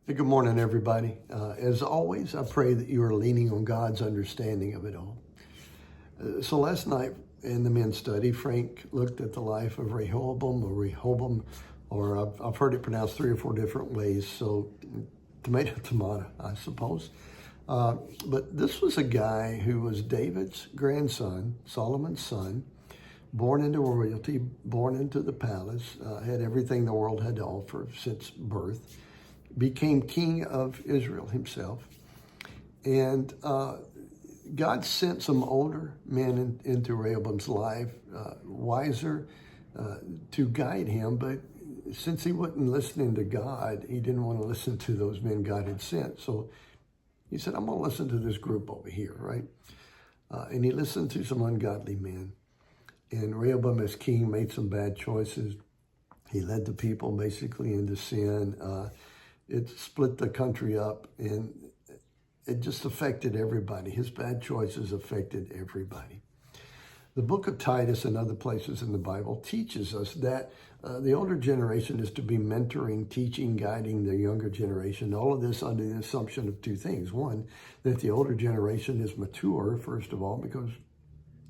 Hey, good morning, everybody. As always, I pray that you are leaning on God's understanding of it all. So last night in the men's study, Frank looked at the life of Rehoboam, or I've heard it pronounced 3 or 4 different ways. So tomato, I suppose. But this was a guy who was David's grandson, Solomon's son, born into royalty, born into the palace, had everything the world had to offer since birth, became king of Israel himself. And God sent some older men into Rehoboam's life, wiser, to guide him. But since he wasn't listening to God, he didn't want to listen to those men God had sent. So he said, I'm going to listen to this group over here, right? And he listened to some ungodly men. And Rehoboam, as king, made some bad choices. He led the people basically into sin. It split the country up, and it just affected everybody. His bad choices affected everybody. The book of Titus and other places in the Bible teaches us that the older generation is to be mentoring, teaching, guiding the younger generation. All of this under the assumption of 2 things. One, that the older generation is mature, first of all, because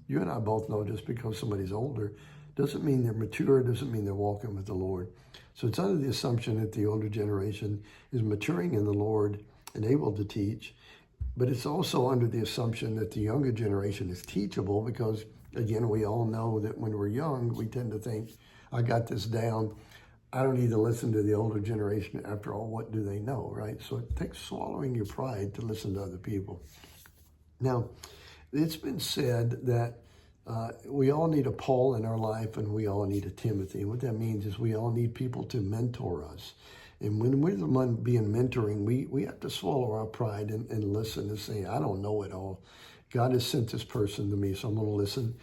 you and I both know just because somebody's older doesn't mean they're mature, doesn't mean they're walking with the Lord. So it's under the assumption that the older generation is maturing in the Lord and able to teach. But it's also under the assumption that the younger generation is teachable because, again, we all know that when we're young, we tend to think, I got this down. I don't need to listen to the older generation. After all, what do they know, right? So it takes swallowing your pride to listen to other people. Now, it's been said that we all need a Paul in our life and we all need a Timothy. And what that means is we all need people to mentor us. And when we're the one being mentoring, we have to swallow our pride and listen and say, I don't know it all. God has sent this person to me, so I'm going to listen.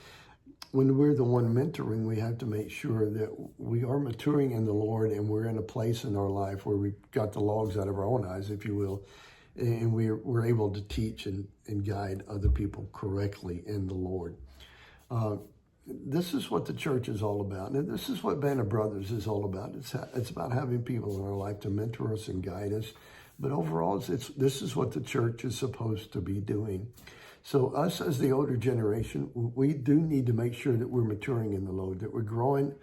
When we're the one mentoring, we have to make sure that we are maturing in the Lord and we're in a place in our life where we've got the logs out of our own eyes, if you will, and we're able to teach and guide other people correctly in the Lord. This is what the church is all about. And this is what Band of Brothers is all about. It's about having people in our life to mentor us and guide us. But overall, this is what the church is supposed to be doing. So us as the older generation, we do need to make sure that we're maturing in the Lord, that we're growing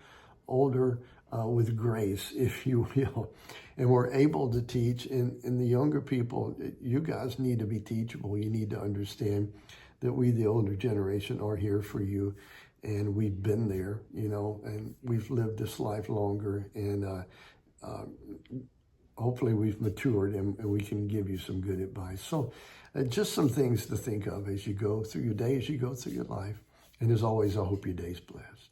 older with grace, if you will. And we're able to teach. And the younger people, you guys need to be teachable. You need to understand that we, the older generation, are here for you. And we've been there, and we've lived this life longer. And hopefully we've matured and we can give you some good advice. So just some things to think of as you go through your day, as you go through your life. And as always, I hope your day's blessed.